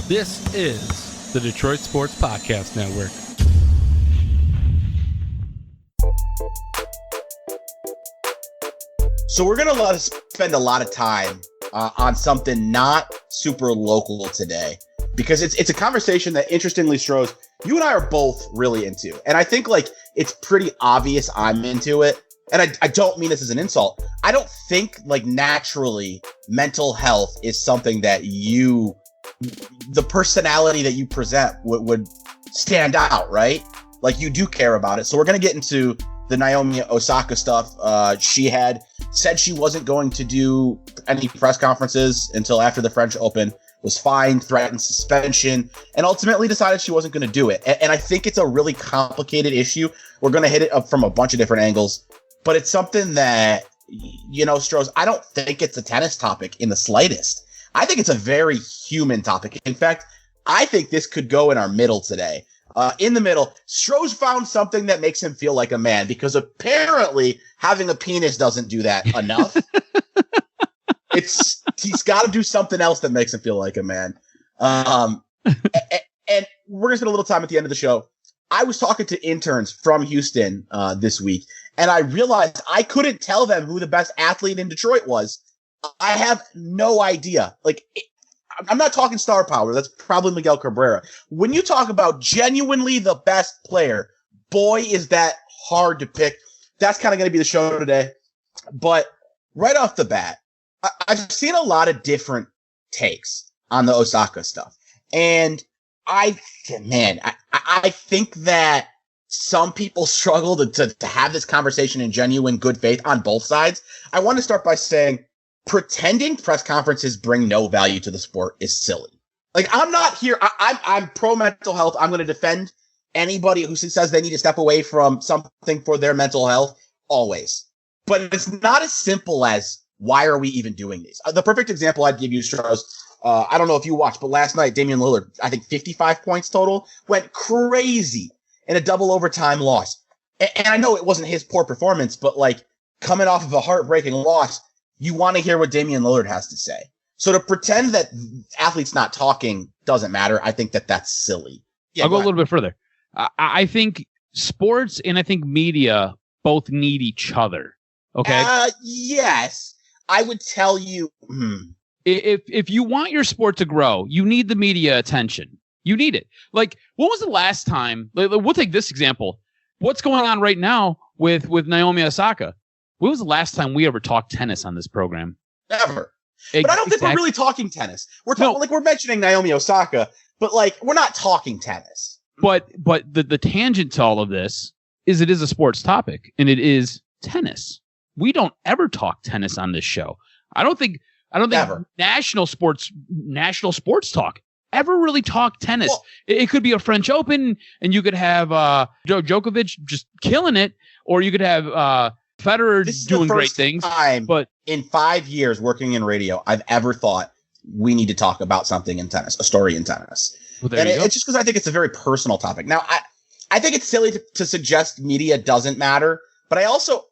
This is the Detroit Sports Podcast Network. So we're going to spend a lot of time on something not super local today, because it's a conversation that, interestingly, Stroz, you and I are both really into. And I think it's pretty obvious I'm into it. And I don't mean this as an insult. I don't think naturally mental health is something that the personality that you present would stand out, right? You do care about it. So we're going to get into the Naomi Osaka stuff. She had said she wasn't going to do any press conferences until after the French Open, was fined, threatened suspension, and ultimately decided she wasn't going to do it. And I think it's a really complicated issue. We're going to hit it up from a bunch of different angles, but it's something that, Stroz, I don't think it's a tennis topic in the slightest. I think it's a very human topic. In fact, I think this could go in our middle today. In the middle, Stroz found something that makes him feel like a man, because apparently having a penis doesn't do that enough. He's got to do something else that makes him feel like a man. And we're going to spend a little time at the end of the show. I was talking to interns from Houston this week, and I realized I couldn't tell them who the best athlete in Detroit was. I have no idea. I'm not talking star power. That's probably Miguel Cabrera. When you talk about genuinely the best player, boy, is that hard to pick. That's kind of going to be the show today. But right off the bat, I've seen a lot of different takes on the Osaka stuff. And I think that some people struggle to have this conversation in genuine good faith on both sides. I want to start by saying, pretending press conferences bring no value to the sport is silly. I'm not here. I'm pro mental health. I'm going to defend anybody who says they need to step away from something for their mental health always. But it's not as simple as, why are we even doing these? The perfect example I'd give you, Stroz, I don't know if you watched, but last night, Damian Lillard, I think 55 points total, went crazy in a double overtime loss. And I know it wasn't his poor performance, but coming off of a heartbreaking loss, you want to hear what Damian Lillard has to say. So to pretend that athletes not talking doesn't matter, I think that's silly. Yeah, I'll go a little bit further. I think sports and I think media both need each other. Okay. Yes, I would tell you. If you want your sport to grow, you need the media attention. You need it. When was the last time? We'll take this example. What's going on right now with Naomi Osaka? When was the last time we ever talked tennis on this program? Never. But I don't think we're really talking tennis. We're talking we're mentioning Naomi Osaka, but we're not talking tennis. But the tangent to all of this is it is a sports topic, and it is tennis. We don't ever talk tennis on this show. I don't think ever. national sports talk ever really talk tennis. Well, it could be a French Open, and you could have Djokovic just killing it, or you could have Federer doing great things. But in 5 years working in radio, I've ever thought we need to talk about something in tennis, a story in tennis. Well, and it's just because I think it's a very personal topic. Now, I think it's silly to suggest media doesn't matter, but I also,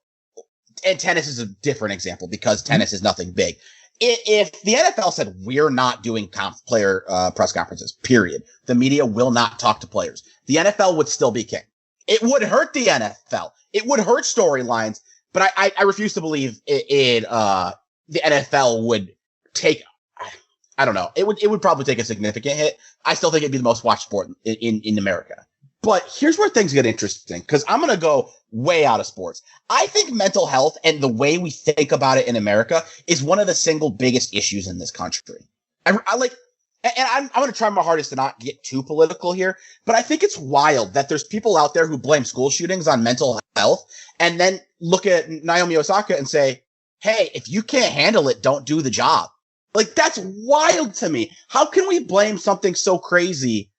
and tennis is a different example because tennis is nothing big. If the NFL said we're not doing player press conferences, period, the media will not talk to players, the NFL would still be king. It would hurt the NFL. It would hurt storylines. But I refuse to believe the NFL would take, I don't know. It would probably take a significant hit. I still think it'd be the most watched sport in America. But here's where things get interesting, because I'm going to go way out of sports. I think mental health and the way we think about it in America is one of the single biggest issues in this country. I'm going to try my hardest to not get too political here, but I think it's wild that there's people out there who blame school shootings on mental health and then look at Naomi Osaka and say, hey, if you can't handle it, don't do the job. That's wild to me. How can we blame something so crazy,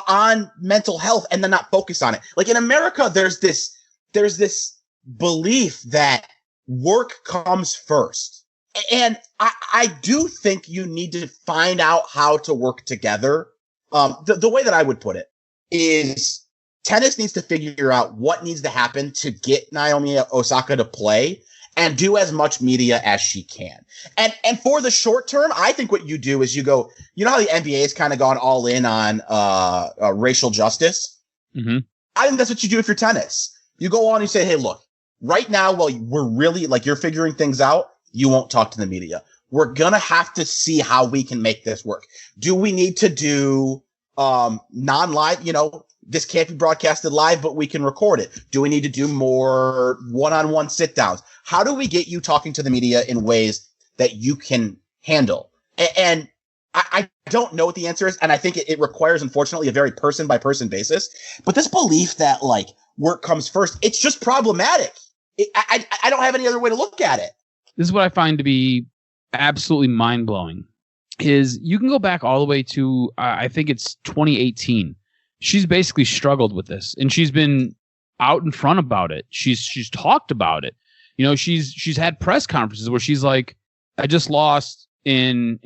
on mental health and then not focus on it? In America, there's this belief that work comes first. And I do think you need to find out how to work together. The way that I would put it is tennis needs to figure out what needs to happen to get Naomi Osaka to play. and do as much media as she can. And for the short term, I think what you do is you go, you know how the NBA has kind of gone all in on racial justice? Mm-hmm. I think that's what you do if you're tennis. You go on and you say, hey, look, right now, while we're really, like, you're figuring things out, you won't talk to the media. We're going to have to see how we can make this work. Do we need to do non-live? You know, this can't be broadcasted live, but we can record it. Do we need to do more one-on-one sit-downs? How do we get you talking to the media in ways that you can handle? And I don't know what the answer is, and I think it requires, unfortunately, a very person-by-person basis. But this belief that, like, work comes first, it's just problematic. I don't have any other way to look at it. This is what I find to be absolutely mind-blowing, is you can go back all the way to, I think it's 2018. She's basically struggled with this, and she's been out in front about it. She's talked about it. You know, she's had press conferences where she's like, I just lost in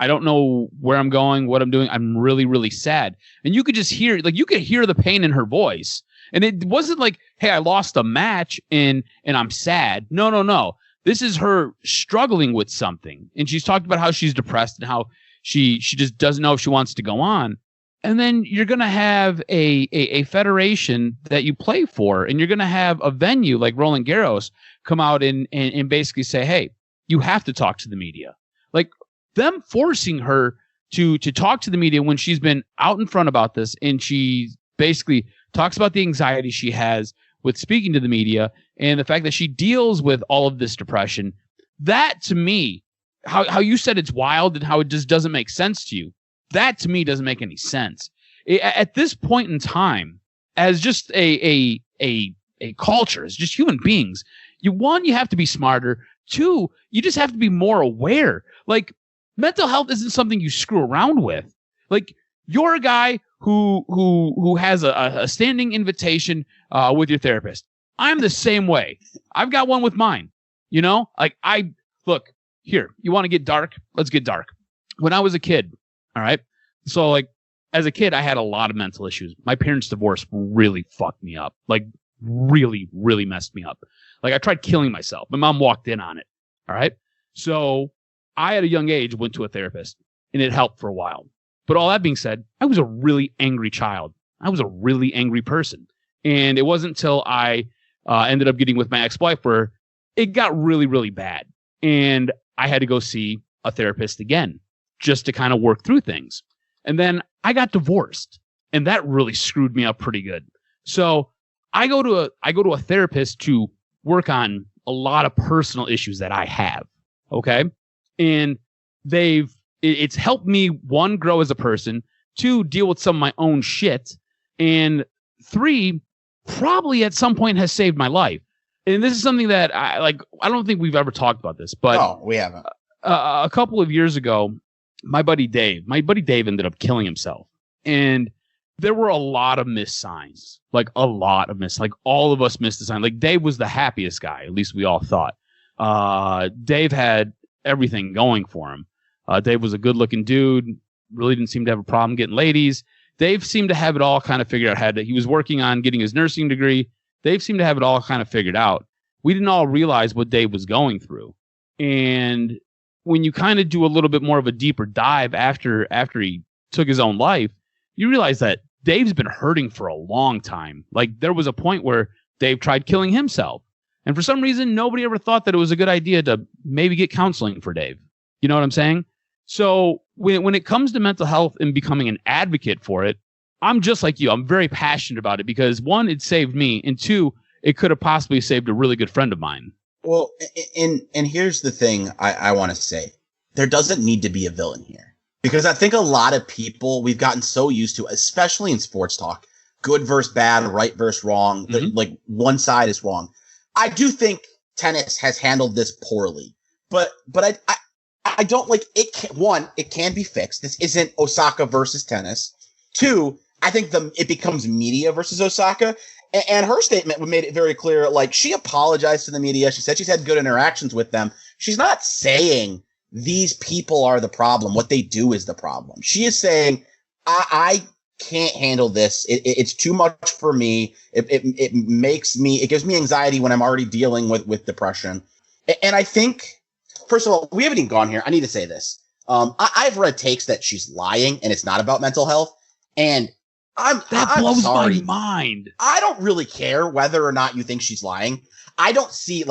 I don't know where I'm going, what I'm doing. I'm really, really sad. And you could just hear, like, you could hear the pain in her voice. And it wasn't like, hey, I lost a match and I'm sad. No. This is her struggling with something. And she's talked about how she's depressed and how she just doesn't know if she wants to go on. And then you're going to have a federation that you play for, and you're going to have a venue like Roland Garros come out and basically say, hey, you have to talk to the media. Like, them forcing her to talk to the media when she's been out in front about this, and she basically talks about the anxiety she has with speaking to the media and the fact that she deals with all of this depression. That, to me, how you said it's wild and how it just doesn't make sense to you, that to me doesn't make any sense. At this point in time, as just a culture, as just human beings, you have to be smarter. Two, you just have to be more aware. Like, mental health isn't something you screw around with. Like, you're a guy who has a standing invitation with your therapist. I'm the same way. I've got one with mine. You know, like, look here. You want to get dark? Let's get dark. When I was a kid, all right. So, like, as a kid, I had a lot of mental issues. My parents' divorce really fucked me up. Like, really, really messed me up. Like, I tried killing myself. My mom walked in on it. All right. So I, at a young age, went to a therapist, and it helped for a while. But all that being said, I was a really angry child. I was a really angry person. And it wasn't until I ended up getting with my ex-wife where it got really, really bad. And I had to go see a therapist again just to kind of work through things. And then I got divorced, and that really screwed me up pretty good. So I go to a therapist to work on a lot of personal issues that I have. Okay. And it's helped me, one, grow as a person, two, deal with some of my own shit, and three, probably at some point has saved my life. And this is something that I don't think we've ever talked about this, but no, we haven't. A couple of years ago, my buddy Dave ended up killing himself. And there were a lot of missed signs, like all of us missed the sign. Like, Dave was the happiest guy, at least we all thought. Dave had everything going for him. Dave was a good looking dude, really didn't seem to have a problem getting ladies. Dave seemed to have it all kind of figured out. He was working on getting his nursing degree. Dave seemed to have it all kind of figured out. We didn't all realize what Dave was going through. And when you kind of do a little bit more of a deeper dive after he took his own life, you realize that Dave's been hurting for a long time. Like, there was a point where Dave tried killing himself. And for some reason, nobody ever thought that it was a good idea to maybe get counseling for Dave. You know what I'm saying? So when it comes to mental health and becoming an advocate for it, I'm just like you. I'm very passionate about it because, one, it saved me, and two, it could have possibly saved a really good friend of mine. Well, and here's the thing I want to say. There doesn't need to be a villain here. Because I think a lot of people, we've gotten so used to, especially in sports talk, good versus bad, right versus wrong, like one side is wrong. I do think tennis has handled this poorly. But I don't like it. One, it can be fixed. This isn't Osaka versus tennis. Two, I think it becomes media versus Osaka. And her statement made it very clear. Like, she apologized to the media. She said she's had good interactions with them. She's not saying these people are the problem. What they do is the problem. She is saying, I can't handle this. It's too much for me. It gives me anxiety when I'm already dealing with depression. And I think, first of all, we haven't even gone here. I need to say this. I've read takes that she's lying and it's not about mental health. And I'm blows sorry. my mind. I don't really care whether or not you think she's lying. I don't see,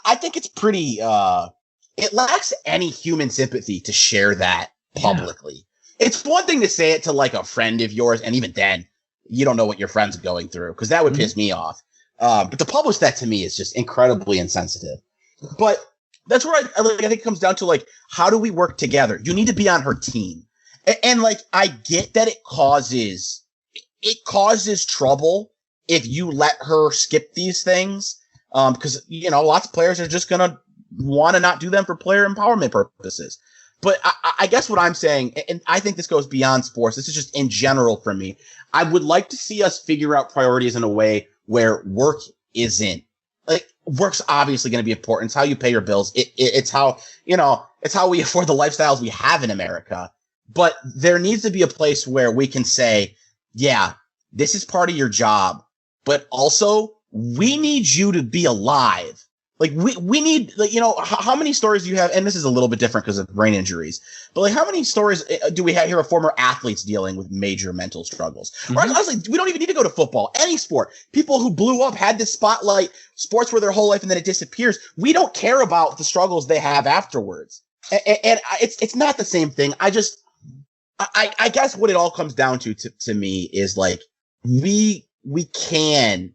I think it's pretty, it lacks any human sympathy to share that publicly. Yeah. It's one thing to say it to like a friend of yours, and even then, you don't know what your friend's going through, because that would piss me off. But to publish that to me is just incredibly insensitive. But that's where I think it comes down to, like, how do we work together? You need to be on her team. And like, I get that it causes trouble if you let her skip these things. Because, lots of players are just going to want to not do them for player empowerment purposes. But I guess what I'm saying, and I think this goes beyond sports, this is just in general for me, I would like to see us figure out priorities in a way where work isn't. Like, work's obviously going to be important. It's how you pay your bills. It's how, it's how we afford the lifestyles we have in America. But there needs to be a place where we can say, yeah, this is part of your job, but also we need you to be alive. Like, we need, like, how many stories do you have? And this is a little bit different because of brain injuries, but like, how many stories do we have here of former athletes dealing with major mental struggles? Mm-hmm. Or honestly, we don't even need to go to football. Any sport, people who blew up, had this spotlight, sports for their whole life, and then it disappears. We don't care about the struggles they have afterwards. And it's not the same thing. I guess what it all comes down to me is, like, we can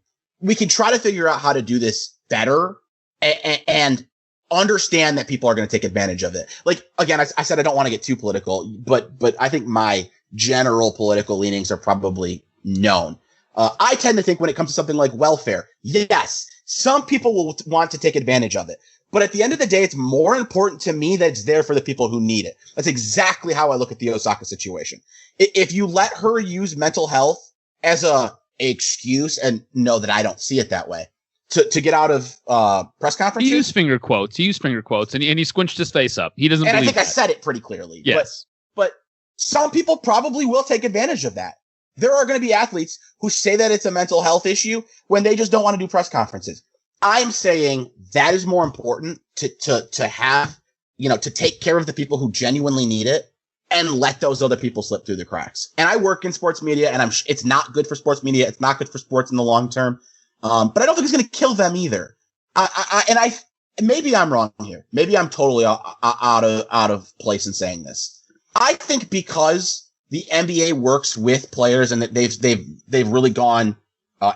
try to figure out how to do this better and understand that people are going to take advantage of it. Like, again, I said I don't want to get too political, but I think my general political leanings are probably known. I tend to think when it comes to something like welfare, yes, some people will want to take advantage of it. But at the end of the day, it's more important to me that it's there for the people who need it. That's exactly how I look at the Osaka situation. If you let her use mental health as a excuse, and know that I don't see it that way, to get out of press conferences. He used finger quotes, and he squinched his face up. He doesn't believe I think that. I said it pretty clearly. Yes. But some people probably will take advantage of that. There are going to be athletes who say that it's a mental health issue when they just don't want to do press conferences. I'm saying that is more important to have, to take care of the people who genuinely need it and let those other people slip through the cracks. And I work in sports media, and it's not good for sports media. It's not good for sports in the long term. But I don't think it's going to kill them either. Maybe I'm wrong here. Maybe I'm totally out of place in saying this. I think because the NBA works with players and that they've really gone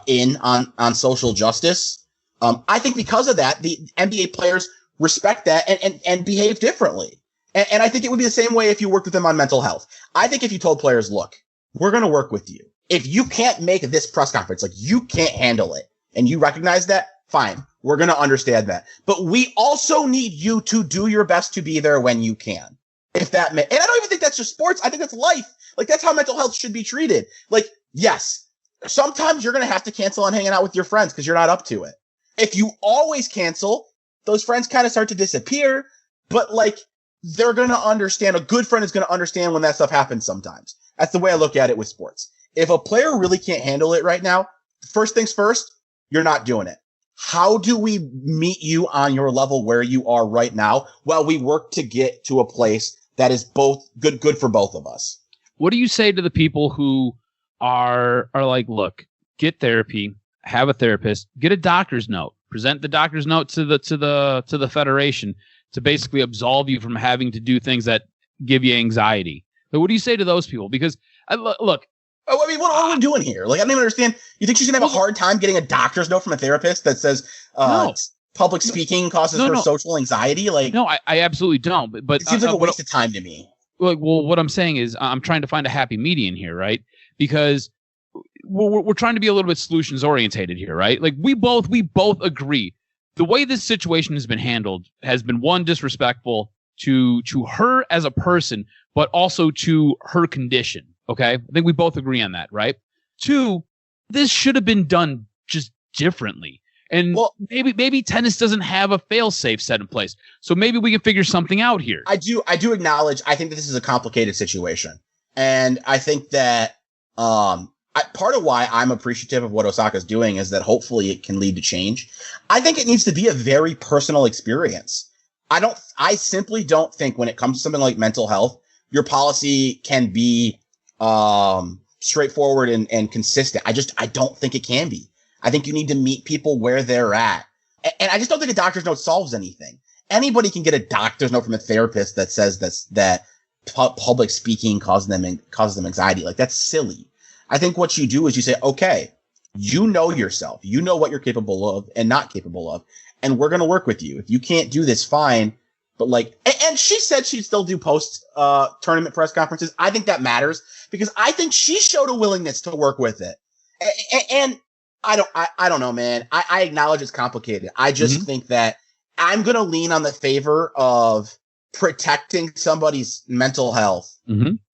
in on social justice. I think because of that, the NBA players respect that and behave differently. And I think it would be the same way if you worked with them on mental health. I think if you told players, look, we're going to work with you. If you can't make this press conference, like, you can't handle it, and you recognize that, fine, we're going to understand that. But we also need you to do your best to be there when you can. And I don't even think that's just sports. I think that's life. Like, that's how mental health should be treated. Like, yes, sometimes you're going to have to cancel on hanging out with your friends because you're not up to it. If you always cancel, those friends kind of start to disappear, but, like, they're going to understand. A good friend is going to understand when that stuff happens sometimes. That's the way I look at it with sports. If a player really can't handle it right now, first things first, you're not doing it. How do we meet you on your level where you are right now while we work to get to a place that is both good for both of us? What do you say to the people who are like, look, get therapy, have a therapist, get a doctor's note, present the doctor's note to the federation to basically absolve you from having to do things that give you anxiety? Like, what do you say to those people? Because look, I mean, what are we doing here? Like, I don't even understand. You think she's gonna have a hard time getting a doctor's note from a therapist that says public speaking causes her social anxiety? Like, no, I absolutely don't. But it seems like a waste of time to me. Well, what I'm saying is I'm trying to find a happy median here, right? Because we're trying to be a little bit solutions orientated here, right? Like, we both agree the way this situation has been handled has been, one, disrespectful to her as a person, but also to her condition. Okay, I think we both agree on that, right? Two, this should have been done just differently. And maybe tennis doesn't have a fail-safe set in place. So maybe we can figure something out here. I do acknowledge, I think that this is a complicated situation. And I think that Part of why I'm appreciative of what Osaka's doing is that hopefully it can lead to change. I think it needs to be a very personal experience. I simply don't think when it comes to something like mental health, your policy can be straightforward and consistent. I don't think it can be. I think you need to meet people where they're at. And I just don't think a doctor's note solves anything. Anybody can get a doctor's note from a therapist that says that public speaking causes them anxiety. Like, that's silly. I think what you do is you say, okay, you know yourself. You know what you're capable of and not capable of. And we're going to work with you. If you can't do this, fine. But like, and she said she'd still do post tournament press conferences. I think that matters because I think she showed a willingness to work with it. And I don't know, man. I acknowledge it's complicated. I just think that I'm going to lean on the favor of protecting somebody's mental health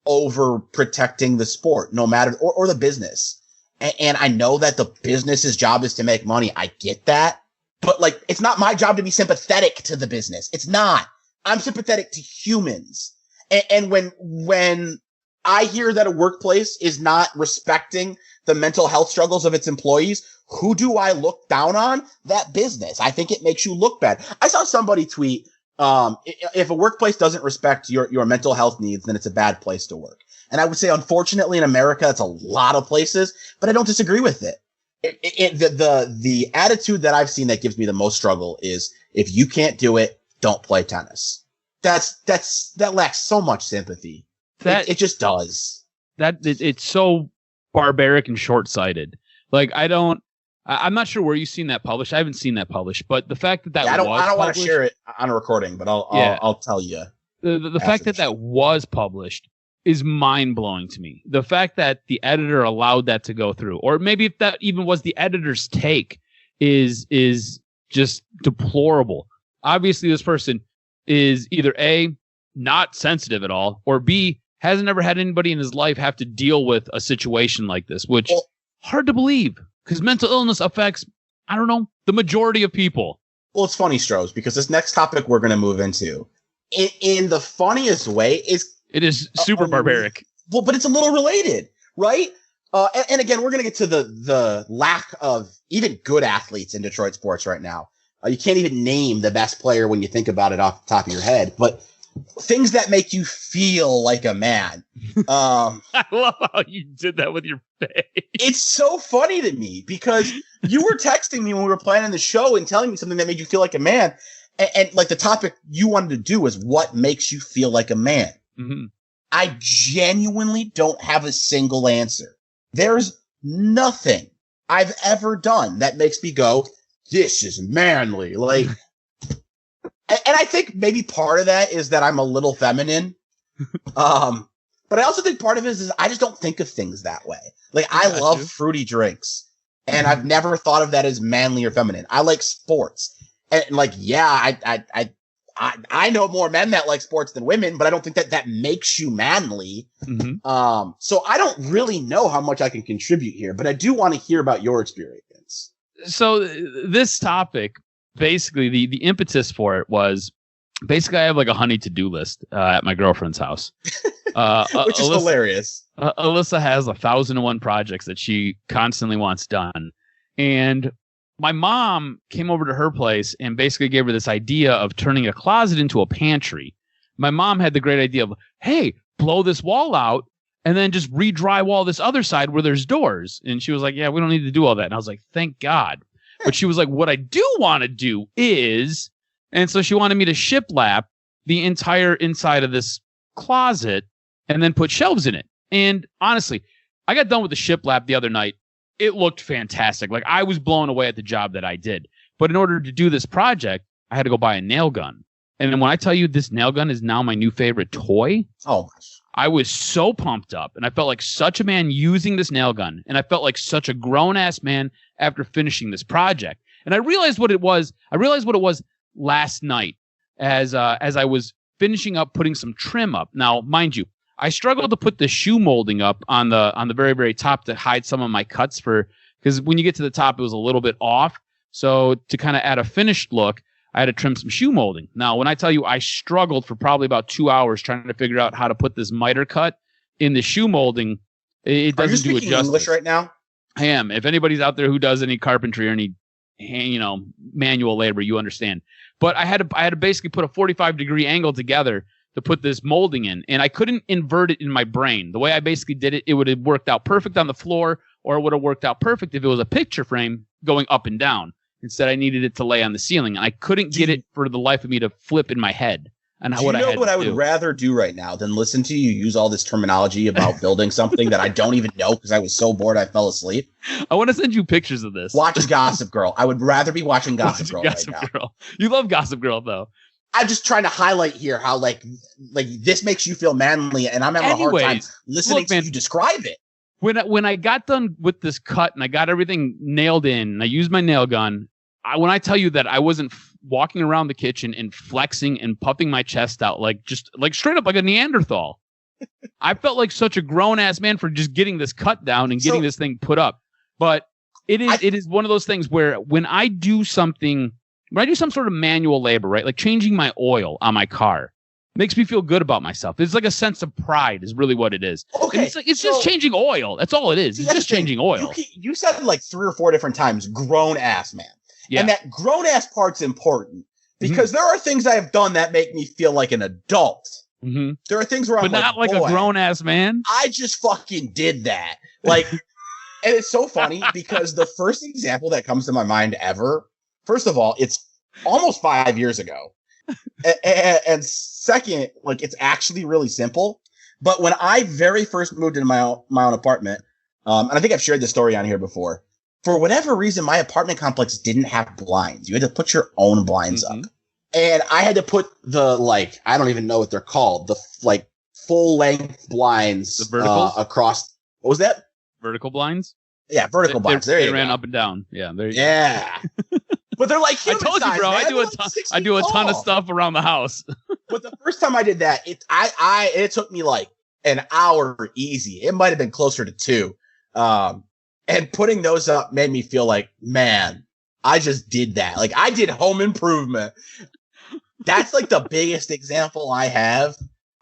over protecting the sport, no matter, or the business. And I know that the business's job is to make money. I get that. But like, it's not my job to be sympathetic to the business. It's not. I'm sympathetic to humans. And when I hear that a workplace is not respecting the mental health struggles of its employees, who do I look down on? That business. I think it makes you look bad. I saw somebody tweet, if a workplace doesn't respect your mental health needs, then it's a bad place to work. And I would say, unfortunately, in America, it's a lot of places, but I don't disagree with it. The attitude that I've seen that gives me the most struggle is if you can't do it, don't play tennis. That lacks so much sympathy. It just does. It's so barbaric and short-sighted. Like, I'm not sure where you've seen that published. I haven't seen that published, but the fact that I don't want to share it on a recording, but I'll tell you. The fact that was published is mind-blowing to me. The fact that the editor allowed that to go through, or maybe if that even was the editor's take, is just deplorable. Obviously, this person is either A, not sensitive at all, or B, hasn't ever had anybody in his life have to deal with a situation like this, which hard to believe because mental illness affects, I don't know, the majority of people. Well, it's funny, Stroz, because this next topic we're going to move into, in the funniest way, it is super barbaric. Well, but it's a little related, right? And again, we're going to get to the lack of even good athletes in Detroit sports right now. You can't even name the best player when you think about it off the top of your head, but things that make you feel like a man. I love how you did that with your face. It's so funny to me because you were texting me when we were planning the show and telling me something that made you feel like a man. And like the topic you wanted to do is what makes you feel like a man. Mm-hmm. I genuinely don't have a single answer. There's nothing I've ever done that makes me go, this is manly. Like, and I think maybe part of that is that I'm a little feminine. But I also think part of it is I just don't think of things that way. Like, I love fruity drinks, and I've never thought of that as manly or feminine. I like sports. And like, yeah, I know more men that like sports than women, but I don't think that makes you manly. Mm-hmm. So I don't really know how much I can contribute here, but I do want to hear about your experience. So this topic, basically the impetus for it was basically I have like a honey to-do list at my girlfriend's house. Which is hilarious. Alyssa has 1,001 projects that she constantly wants done. And my mom came over to her place and basically gave her this idea of turning a closet into a pantry. My mom had the great idea of, hey, blow this wall out and then just re-drywall this other side where there's doors. And she was like, yeah, we don't need to do all that. And I was like, thank God. But she was like, what I do want to do is, and so she wanted me to shiplap the entire inside of this closet and then put shelves in it. And honestly, I got done with the shiplap the other night. It looked fantastic. Like, I was blown away at the job that I did. But in order to do this project, I had to go buy a nail gun. And then when I tell you this nail gun is now my new favorite toy, I was so pumped up. And I felt like such a man using this nail gun. And I felt like such a grown-ass man after finishing this project. And I realized what it was. I realized what it was last night as I was finishing up putting some trim up. Now, mind you, I struggled to put the shoe molding up on the very, very top to hide some of my cuts because when you get to the top, it was a little bit off. So to kind of add a finished look, I had to trim some shoe molding. Now, when I tell you I struggled for probably about 2 hours trying to figure out how to put this miter cut in the shoe molding It doesn't do it justice. English right now? I am. If anybody's out there who does any carpentry or any, manual labor, you understand. But I had to basically put a 45-degree angle together to put this molding in, and I couldn't invert it in my brain. The way I basically did it, it would have worked out perfect on the floor, or it would have worked out perfect if it was a picture frame going up and down. Instead, I needed it to lay on the ceiling, and I couldn't get it for the life of me to flip in my head. And do you know what I would rather do right now than listen to you use all this terminology about building something that I don't even know because I was so bored I fell asleep? I want to send you pictures of this. Watch Gossip Girl. I would rather be watching Gossip Girl right now. You love Gossip Girl, though. I'm just trying to highlight here how like this makes you feel manly, and I'm having a hard time listening to you describe it. When I got done with this cut and I got everything nailed in, and I used my nail gun, when I tell you that I wasn't walking around the kitchen and flexing and puffing my chest out like straight up like a Neanderthal. I felt like such a grown ass man for just getting this cut down and getting this thing put up. But it is one of those things where when I do some sort of manual labor, right? Like changing my oil on my car makes me feel good about myself. It's like a sense of pride is really what it is. Okay. And it's just changing oil. That's all it is. It's just changing oil. You said like 3 or 4 different times, grown ass man. Yeah. And that grown ass part's important because there are things I have done that make me feel like an adult. Mm-hmm. There are things where I'm not like a grown ass man. I just fucking did that. Like, and it's so funny because the first example that comes to my mind ever, first of all, it's almost 5 years ago. And second, like it's actually really simple. But when I very first moved into my own apartment, and I think I've shared this story on here before, for whatever reason, my apartment complex didn't have blinds. You had to put your own blinds up. And I had to put the, like, I don't even know what they're called, the, like, full-length blinds across. What was that? Vertical blinds? Yeah, vertical blinds. There you go. They ran up and down. Yeah, there you go. Yeah. But they're like human I told you, bro. Man. I do a ton of stuff around the house. But the first time I did that, it took me, like, an hour easy. It might have been closer to 2. And putting those up made me feel like, man, I just did that. Like, I did home improvement. That's like the biggest example I have.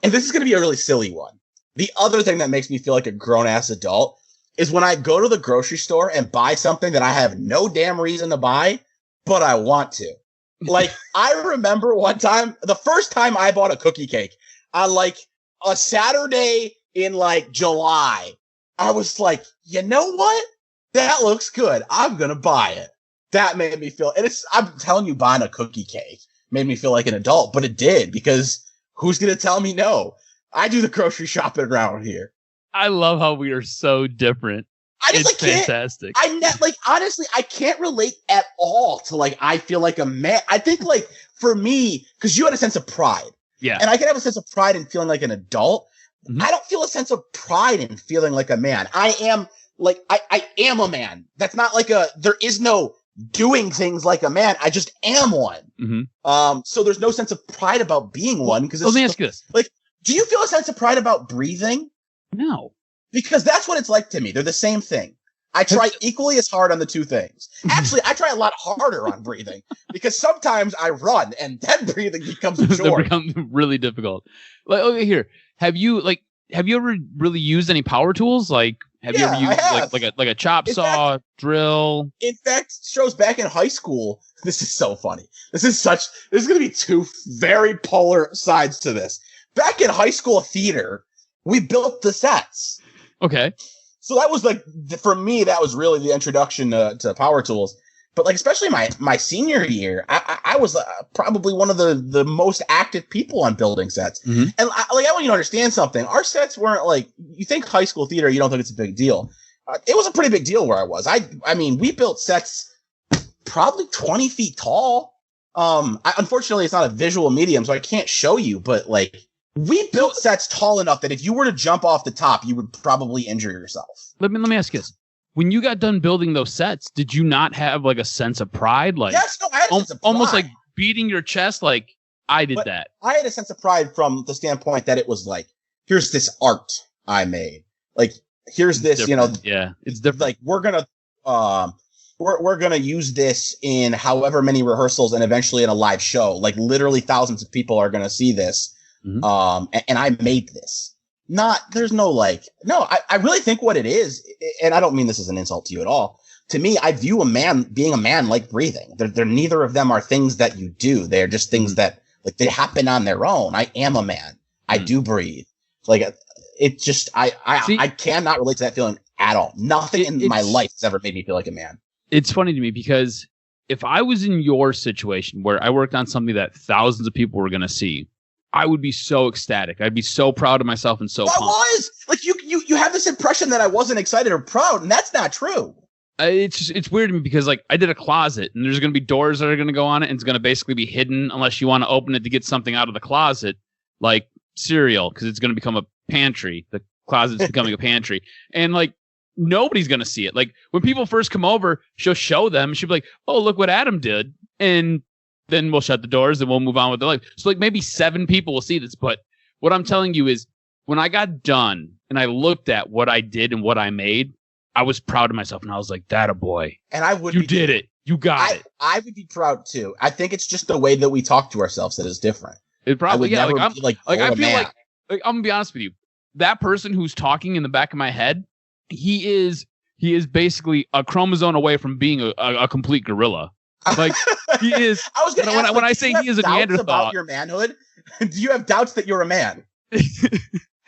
And this is going to be a really silly one. The other thing that makes me feel like a grown-ass adult is when I go to the grocery store and buy something that I have no damn reason to buy, but I want to. Like, I remember one time, the first time I bought a cookie cake on, like, a Saturday in, like, July. I was like, you know what? That looks good. I'm going to buy it. That made me feel, and I'm telling you, buying a cookie cake made me feel like an adult, but it did because who's going to tell me no? I do the grocery shopping around here. I love how we are so different. It's fantastic. Honestly, I can't relate at all to like, I feel like a man. I think like for me, cause you had a sense of pride. Yeah. And I can have a sense of pride in feeling like an adult. Mm-hmm. I don't feel a sense of pride in feeling like a man. I am a man. That's not like there is no doing things like a man. I just am one. Mm-hmm. So there's no sense of pride about being one. Because let me ask you this. Like, do you feel a sense of pride about breathing? No. Because that's what it's like to me. They're the same thing. I try equally as hard on the two things. Actually, I try a lot harder on breathing because sometimes I run and then breathing becomes a chore. It becomes really difficult. Like, okay, here. Have you ever really used any power tools? Like, have you ever used like a chop saw, drill? In fact, Stroz, back in high school, this is so funny. This is going to be two very polar sides to this. Back in high school theater, we built the sets. Okay. So that was like, for me, that was really the introduction to power tools. But like, especially my senior year, I was probably one of the most active people on building sets. Mm-hmm. And I want you to understand something. Our sets weren't like, you think high school theater, you don't think it's a big deal. It was a pretty big deal where I was. I mean, we built sets probably 20 feet tall. Unfortunately, it's not a visual medium, so I can't show you, but like, we built sets tall enough that if you were to jump off the top, you would probably injure yourself. Let me ask you this. When you got done building those sets, did you not have like a sense of pride? Like, yes, no, I had a sense of pride. Almost like beating your chest, like I did that. I had a sense of pride from the standpoint that it was like, here's this art I made. Like, here's this, different. Yeah, it's different. Like, we're gonna use this in however many rehearsals and eventually in a live show. Like, literally thousands of people are gonna see this. Mm-hmm. And I made this. there's no like, no, I really think what it is, and I don't mean this as an insult to you at all. To me, I view being a man like breathing. They're neither of them are things that you do. They're just things that like they happen on their own. I am a man. I do breathe. Like it just, I cannot relate to that feeling at all. Nothing in my life has ever made me feel like a man. It's funny to me because if I was in your situation where I worked on something that thousands of people were going to see, I would be so ecstatic. I'd be so proud of myself and so pumped. I was like, you have this impression that I wasn't excited or proud, and that's not true. It's weird to me because like I did a closet and there's going to be doors that are going to go on it and it's going to basically be hidden unless you want to open it to get something out of the closet, like cereal, because it's going to become a pantry. The closet's becoming a pantry, and like nobody's going to see it. Like when people first come over, she'll show them. She'll be like, "Oh, look what Adam did," and then we'll shut the doors and we'll move on with their life. So like maybe 7 people will see this, but what I'm telling you is when I got done and I looked at what I did and what I made, I was proud of myself, and I was like, "That a boy!" And I would. You did it. You got it. I would be proud too. I think it's just the way that we talk to ourselves that is different. It probably I feel like I'm gonna be honest with you. That person who's talking in the back of my head, he is basically a chromosome away from being a complete gorilla. Like he is. I was gonna ask, when I say he is a Neanderthal about your manhood, do you have doubts that you're a man? And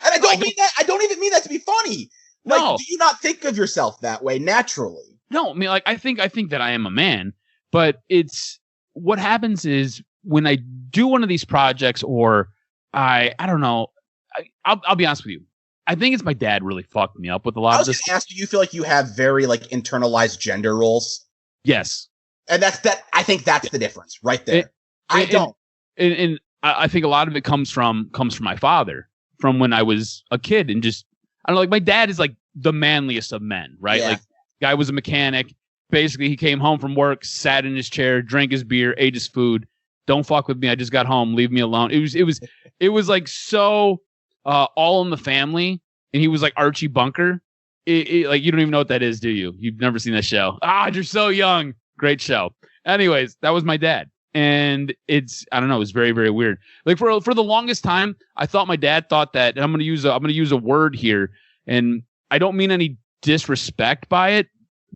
I don't mean that. I don't even mean that to be funny. Like, no. Do you not think of yourself that way naturally? No, I mean, like, I think that I am a man, but it's what happens is when I do one of these projects, or I don't know, I'll be honest with you. I think it's my dad really fucked me up with a lot of this. I was going to ask, do you feel like you have very like internalized gender roles? Yes, and I think that's the difference right there. I don't, and I think a lot of it comes from my father, from when I was a kid, and just. I don't know, like my dad is like the manliest of men, right? Yeah. Like guy was a mechanic. Basically, he came home from work, sat in his chair, drank his beer, ate his food. Don't fuck with me. I just got home. Leave me alone. It was like so all in the family. And he was like Archie Bunker. Like you don't even know what that is, do you? You've never seen that show. You're so young. Great show. Anyways, that was my dad. And I don't know, it was very, very weird. Like for the longest time, I thought my dad thought that, and I'm going to use a word here, and I don't mean any disrespect by it,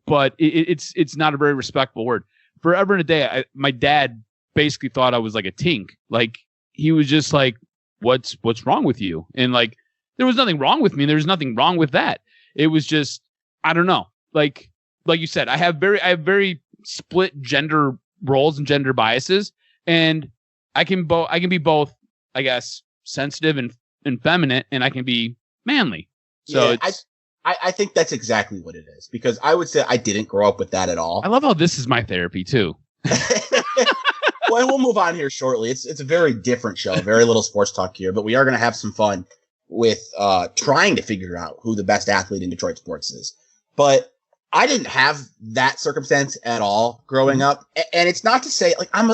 but it's not a very respectful word. Forever and a day, my dad basically thought I was like a tink. Like he was just like, what's wrong with you? And like, there was nothing wrong with me. There was nothing wrong with that. It was just, I don't know. Like you said, I have very split gender roles and gender biases, and I can be both, I guess, sensitive and feminine, and I can be manly. So yeah, I think that's exactly what it is, because I would say I didn't grow up with that at all. I love how this is my therapy too. Well, we'll move on here shortly. It's a very different show, very little sports talk here, but we are going to have some fun with trying to figure out who the best athlete in Detroit sports is. But I didn't have that circumstance at all growing up. And it's not to say, like, I'm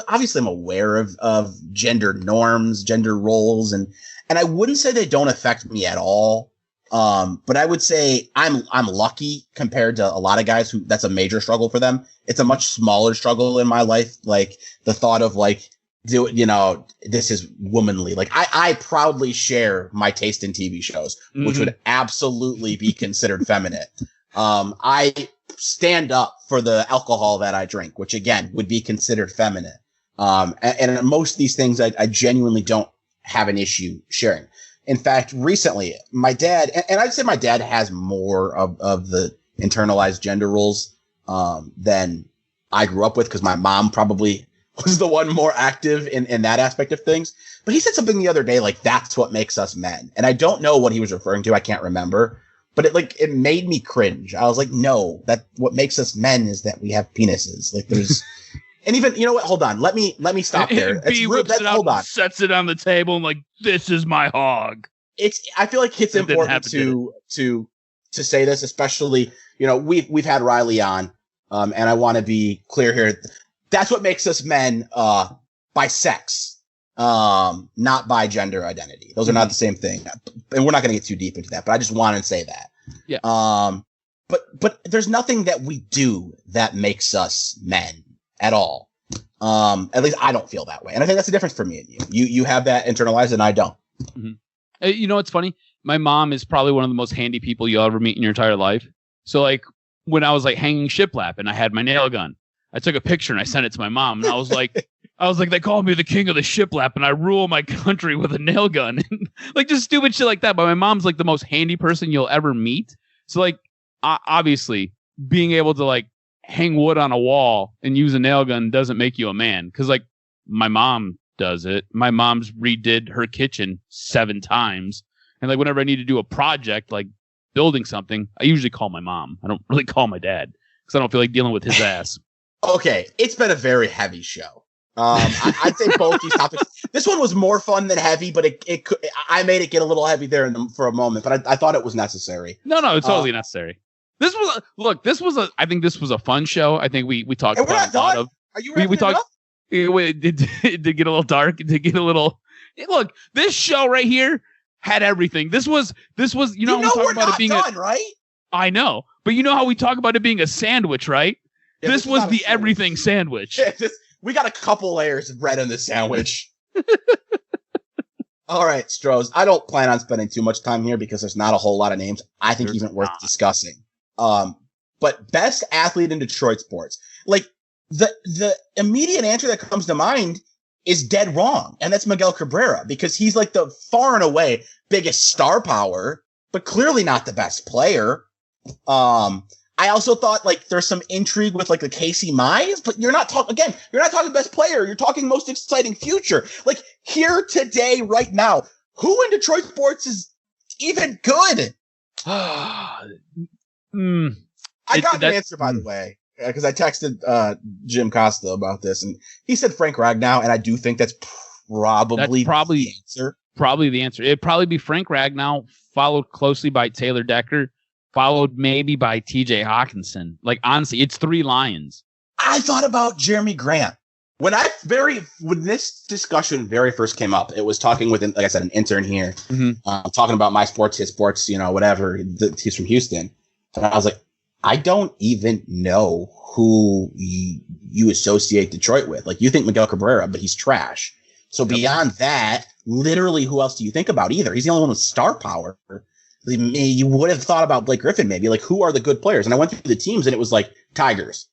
aware of gender norms, gender roles, and I wouldn't say they don't affect me at all. But I would say I'm lucky compared to a lot of guys who that's a major struggle for them. It's a much smaller struggle in my life. Like the thought of like, this is womanly. Like I proudly share my taste in TV shows, which would absolutely be considered feminine. I stand up for the alcohol that I drink, which again would be considered feminine. And most of these things I genuinely don't have an issue sharing. In fact, recently my dad, and I'd say my dad has more of the internalized gender roles, than I grew up with, because my mom probably was the one more active in that aspect of things. But he said something the other day, like, that's what makes us men. And I don't know what he was referring to. I can't remember. But it made me cringe. I was like, no, that what makes us men is that we have penises. Like there's, and even, you know what? Hold on. Let me stop there. Hold on. Sets it on the table and like, this is my hog. I feel like it's important to say this, especially, we've had Riley on, and I want to be clear here. That's what makes us men, by sex. Not by gender identity. Those are not the same thing. And we're not going to get too deep into that, but I just wanted to say that. Yeah. But there's nothing that we do that makes us men at all. At least I don't feel that way. And I think that's the difference for me and you. You have that internalized and I don't. Mm-hmm. You know what's funny my mom is probably one of the most handy people you'll ever meet in your entire life. So like when I was like hanging shiplap and I had my nail gun, I took a picture and I sent it to my mom, and I was like, they called me the king of the shiplap and I rule my country with a nail gun. Like just stupid shit like that. But my mom's like the most handy person you'll ever meet. So like obviously being able to like hang wood on a wall and use a nail gun doesn't make you a man. Because like my mom does it. My mom's redid her kitchen 7 times. And like whenever I need to do a project, like building something, I usually call my mom. I don't really call my dad because I don't feel like dealing with his ass. Okay, it's been a very heavy show. I'd say both these topics. This one was more fun than heavy, but I made it get a little heavy there for a moment. But I thought it was necessary. No, it's totally necessary. I think this was a fun show. I think we talked about a lot of. Are you we talked. It did get a little dark. It did get a little. Look, this show right here had everything. This was. You know we talk about it being done, right? I know, but you know how we talk about it being a sandwich, right? Yeah, this was the everything sandwich. Yeah, we got a couple layers of bread on this sandwich. All right, Stroz. I don't plan on spending too much time here because there's not a whole lot of names I think even worth discussing. But best athlete in Detroit sports. Like the immediate answer that comes to mind is dead wrong. And that's Miguel Cabrera, because he's like the far and away biggest star power, but clearly not the best player. I also thought like there's some intrigue with like the Casey Mize, but you're not talking best player. You're talking most exciting future. Like here today, right now, who in Detroit sports is even good? I got an answer, by the way, because I texted Jim Costa about this, and he said Frank Ragnow, and I do think that's probably the answer. Probably the answer. It'd probably be Frank Ragnow, followed closely by Taylor Decker, followed maybe by TJ Hawkinson. Like, honestly, it's 3 Lions. I thought about Jeremy Grant. When this discussion very first came up, it was talking with, like I said, an intern here, talking about my sports, his sports, whatever. He's from Houston. And I was like, I don't even know who you associate Detroit with. Like, you think Miguel Cabrera, but he's trash. So beyond that, literally, who else do you think about either? He's the only one with star power. You would have thought about Blake Griffin, maybe. Like, who are the good players? And I went through the teams, and it was like Tigers.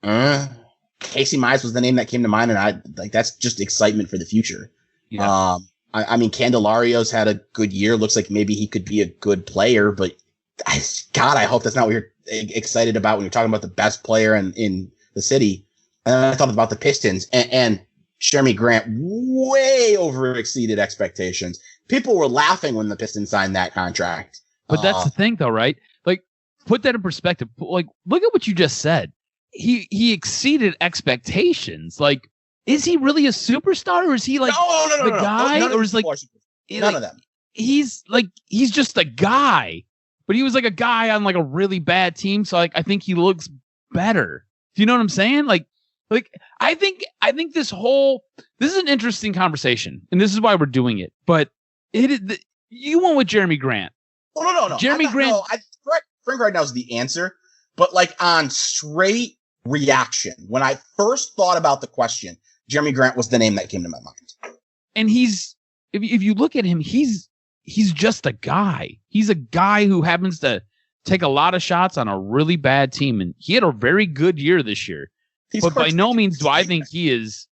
Casey Mize was the name that came to mind, and that's just excitement for the future. Yeah. I mean, Candelario's had a good year. Looks like maybe he could be a good player, but I hope that's not what you're excited about when you're talking about the best player in the city. And then I thought about the Pistons, and Jeremy Grant way overexceeded expectations. People were laughing when the Pistons signed that contract. But that's the thing, though, right? Like, put that in perspective. Like, look at what you just said. He exceeded expectations. Like, is he really a superstar, or is he like the guy, or is like none of them? He's just a guy, but he was like a guy on like a really bad team. So like, I think he looks better. Do you know what I'm saying? Like I think this is an interesting conversation, and this is why we're doing it. But you went with Jeremy Grant. Oh, no. Jeremy Grant. No, Frank right now is the answer, but like on straight reaction, when I first thought about the question, Jeremy Grant was the name that came to my mind. And if you look at him, he's just a guy. He's a guy who happens to take a lot of shots on a really bad team, and he had a very good year this year. But by no means do I think he is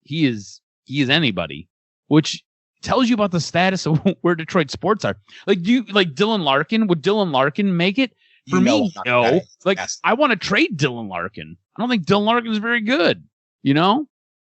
anybody, which tells you about the status of where Detroit sports are. Like, do you like Dylan Larkin? Would Dylan Larkin make it? For me, no. Like, yes. I want to trade Dylan Larkin. I don't think Dylan Larkin is very good.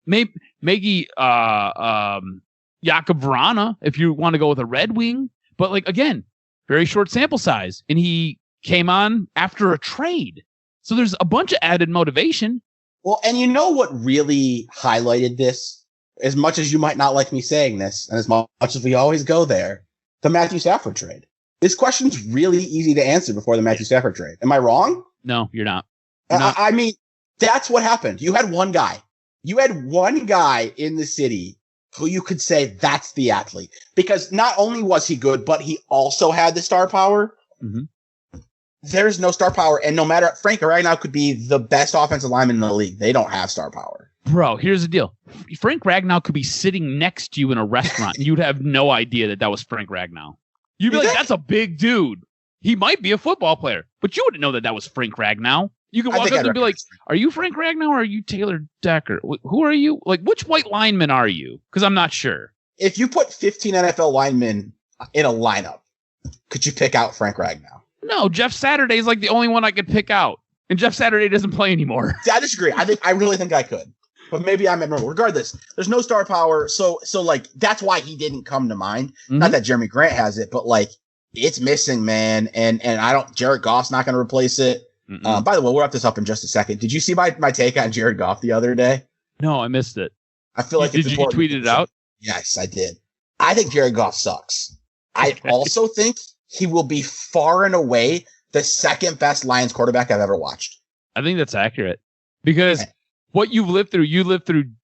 Maybe Jakob Vrana if you want to go with a Red Wing. But like, again, very short sample size, and he came on after a trade. So there's a bunch of added motivation. Well, and you know what really highlighted this? As much as you might not like me saying this, and as much as we always go there, the Matthew Stafford trade. This question's really easy to answer before the Matthew Stafford trade. Am I wrong? No, you're not. I mean, that's what happened. You had one guy. You had one guy in the city who you could say that's the athlete. Because not only was he good, but he also had the star power. Mm-hmm. There's no star power. And no matter, Frank right now could be the best offensive lineman in the league. They don't have star power. Bro, here's the deal. Frank Ragnow could be sitting next to you in a restaurant, and you'd have no idea that was Frank Ragnow. You'd be like, that's a big dude. He might be a football player, but you wouldn't know that was Frank Ragnow. You can walk up and be like, are you Frank Ragnow or are you Taylor Decker? Who are you? Like, which white lineman are you? Because I'm not sure. If you put 15 NFL linemen in a lineup, could you pick out Frank Ragnow? No, Jeff Saturday is like the only one I could pick out. And Jeff Saturday doesn't play anymore. I disagree. I really think I could. But maybe I'm wrong. Regardless, there's no star power. So like, that's why he didn't come to mind. Mm-hmm. Not that Jeremy Grant has it, but like, it's missing, man. And Jared Goff's not going to replace it. By the way, we'll wrap this up in just a second. Did you see my take on Jared Goff the other day? No, I missed it. I feel like did you tweet it out? Yes, I did. I think Jared Goff sucks. I also think he will be far and away the second best Lions quarterback I've ever watched. I think that's accurate because what you lived through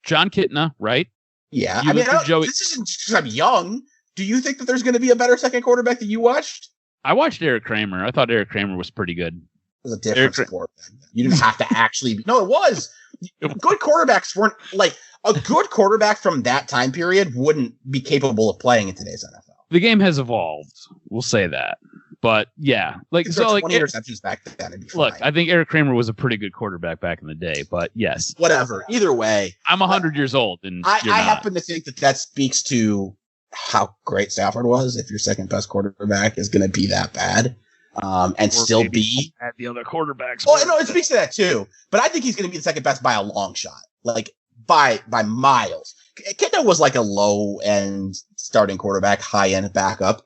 John Kitna, right? Yeah. This isn't just because I'm young. Do you think that there's going to be a better second quarterback that you watched? I watched Eric Kramer. I thought Eric Kramer was pretty good. It was a different sport. You didn't have to actually be. No, it was. Good quarterbacks weren't like a good quarterback from that time period wouldn't be capable of playing in today's NFL. The game has evolved. We'll say that. But yeah, like so, like 20 interceptions back then. It'd be fine. Look, I think Eric Kramer was a pretty good quarterback back in the day. But yes, whatever. Either way, I'm 100 years old, and I happen to think that speaks to how great Stafford was. If your second best quarterback is going to be that bad, and or still be at the other quarterbacks. Oh no, it speaks to that too. But I think he's going to be the second best by a long shot, like by miles. Kitna was like a low end starting quarterback, high end backup.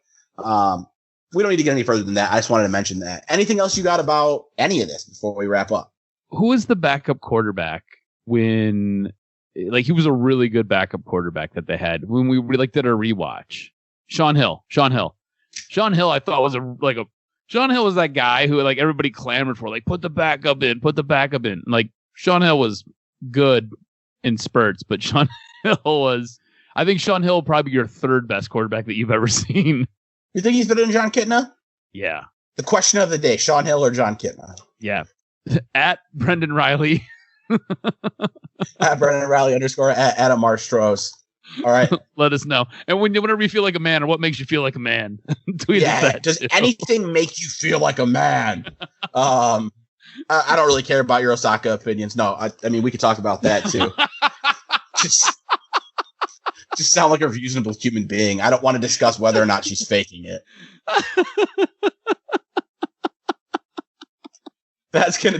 We don't need to get any further than that. I just wanted to mention that. Anything else you got about any of this before we wrap up? Who is the backup quarterback when, like, he was a really good backup quarterback that they had when we did a rewatch? Sean Hill. Sean Hill, I thought was Sean Hill was that guy who like everybody clamored for, like, put the backup in. Like, Sean Hill was good in spurts, but Sean Hill I think Sean Hill probably your third best quarterback that you've ever seen. You think he's better than John Kitna? Yeah. The question of the day, Sean Hill or John Kitna? Yeah. At Brendan Riley. At Brendan Riley _ at Adam Stroz. All right. Let us know. And whenever you feel like a man or what makes you feel like a man, tweet us that. Does anything make you feel like a man? I don't really care about your Osaka opinions. No, I mean, we could talk about that too. Just sound like a reasonable human being. I don't want to discuss whether or not she's faking it. That's going to